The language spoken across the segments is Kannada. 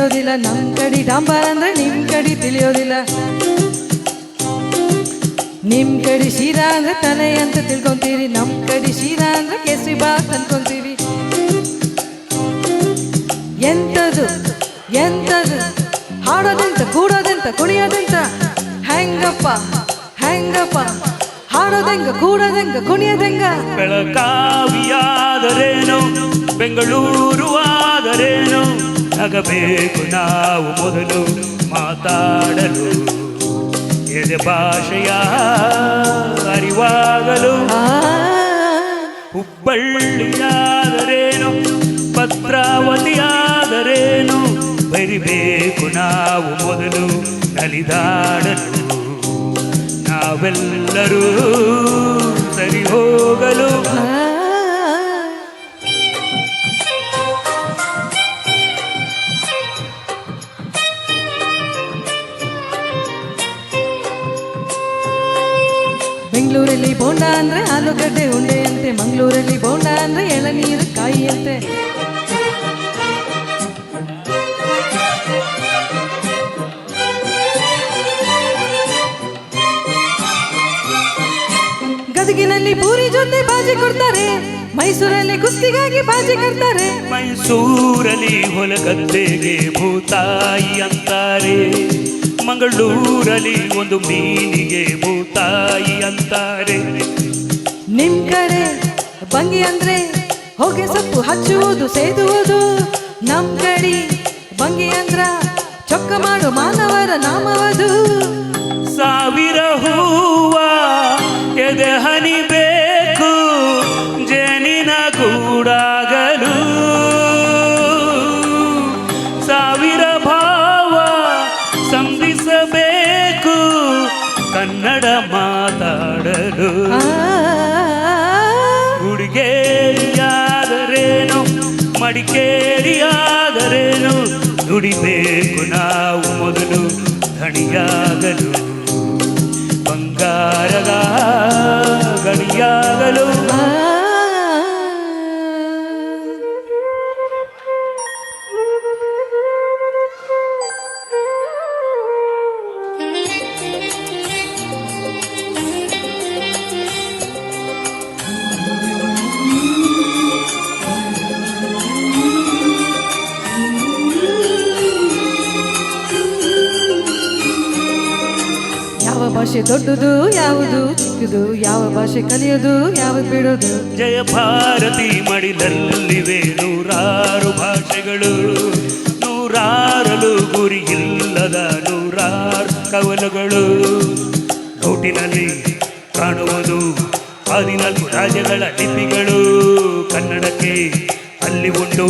ತಿಳಿಯೋದಿಲ್ಲ, ನಮ್ ಕಡೆ ಡಾಂಬರ್ ಅಂದ್ರೆ ನಿಮ್ ಕಡೆ ತಿಳಿಯೋದಿಲ್ಲ. ನಿಮ್ ಕಡೆ ಶೀರಾ ಅಂದ್ರೆ ತಲೆ ಅಂತ ತಿಳ್ಕೊಂತೀರಿ, ನಮ್ ಕಡೆ ಶೀರಾ ಅಂದ್ರೆ ಕೇಸರಿ ಬಾತ್ ಅನ್ಕೊಂತೀವಿ. ಎಂತದು ಎಂತದು ಹಾಡೋದೆಂತ ಕೂಡೋದೆಂತ ಕುಣಿಯೋದೆಂತ, ಹೆಂಗಪ್ಪ ಹೆಂಗಪ್ಪ ಹಾಡೋದೆಂಗ ಕೂಡೋದೆಂಗ ಕುಣಿಯೋದೆಂಗ. ಬೆಳಗಾವಿಯಾದರೇನು ಬೆಂಗಳೂರು ಆದರೇನು, ನಗಬೇಕು ನಾವು ಮೊದಲು ಮಾತಾಡಲು, ಎದೆ ಭಾಷೆಯ ಅರಿವಾಗಲು. ಹುಬ್ಬಳ್ಳಿಯಾದರೇನು ಭದ್ರಾವತಿಯಾದರೇನು, ಬರಿಬೇಕು ನಾವು ಮೊದಲು ನಲಿದಾಡಲು, ನಾವೆಲ್ಲರೂ ಸರಿ ಹೋಗಲು. ಬೆಂಗಳೂರಲ್ಲಿ ಬೋಂಡ ಅಂದ್ರೆ ಆಲೂಗಡ್ಡೆ ಉಂಡೆಯಂತೆ, ಮಂಗಳೂರಲ್ಲಿ ಬೋಂಡ ಅಂದ್ರೆ ಎಳನೀರು ಕಾಯಿಯಂತೆ. ಗದಗಿನಲ್ಲಿ ಪೂರಿ ಜೊತೆ ಬಾಜಿ ಕೊಡ್ತಾರೆ, ಮೈಸೂರಲ್ಲಿ ಕುಸ್ತಿಗಾಗಿ ಬಾಜಿ ಕಟ್ತಾರೆ. ಮೈಸೂರಲ್ಲಿ ಹೊಲಗದ್ದೆಗೆ ಭೂತಾಯಿ ಅಂತಾರೆ, ಮಂಗಳೂರಲ್ಲಿ ಒಂದು ಮೀನಿಗೆ ಭೂತಾಯಿ ಅಂತಾರೆ. ನಿಮ್ ಕಡೆ ಬಂಗಿ ಅಂದ್ರೆ ಹೊಗೆ ಸೊಪ್ಪು ಹಚ್ಚುವುದು ಸೇದುವುದು, ನಮ್ ಕಡೆ ಬಂಗಿ ಅಂದ್ರ ಚೊಕ್ಕ ಮಾಡು ಮಾನವರ ನಾಮವದು. ಸಾವಿರ ಹೂವ ಎದೆ ಹನಿಬೇಕು ಜೇನಿನ ಗೂಡಾಗಲು, ಸಾವಿರ ಭಾವ ಸಂಧಿಸಬೇಕು ಕನ್ನಡ ಮಾತಾಡಲು. ಹುಡುಗೇರಿಯಾದರೇನು ಮಡಿಕೇರಿಯಾದರೇನು, ನುಡಿಬೇಕು ನಾವು ಮೊದಲು ಧಣಿಯಾಗಲು, ಬಂಗಾರದ ಗಣಿಯಾಗಲು. ಯಾವ ಭಾಷೆ ದೊಡ್ಡದು ಯಾವುದು ಚಿಕ್ಕದು, ಯಾವ ಭಾಷೆ ಕಲಿಯೋದು ಯಾವುದು ಬಿಡೋದು. ಜಯ ಭಾರತಿ ಮಡಿಲಲ್ಲಿವೆ ನೂರಾರು ಭಾಷೆಗಳು, ನೂರಾರಲು ಗುರಿ ಇಲ್ಲದ ನೂರಾರು ಕವಲುಗಳು. ನೋಟಿನಲ್ಲಿ ಕಾಣುವುದು 14 ರಾಜ್ಯಗಳ ಲಿಪಿಗಳು, ಕನ್ನಡಕ್ಕೆ ಅಲ್ಲಿ ಉಂಟು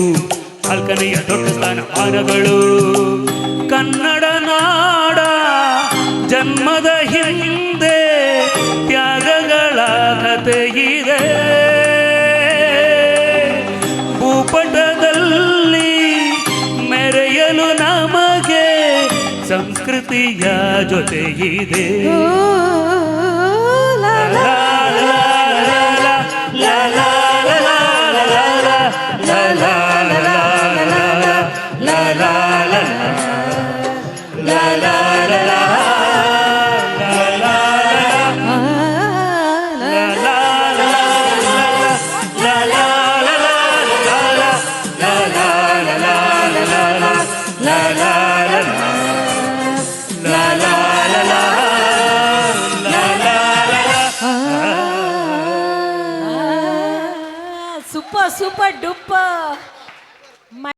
4ನೆಯ ದೊಡ್ಡ ಸ್ಥಾನಮಾನಗಳು. ಕನ್ನಡ ನಾಡ ಜನ್ಮದ ಹಿಂದೆ ತ್ಯಾಗಗಳ ಕಥೆಯಿದೆ, ಭೂಪಟದಲ್ಲಿ ಮೆರೆಯಲು ನಮಗೆ ಸಂಸ್ಕೃತಿಯ ಜೊತೆಗಿದೆ. Super super duper.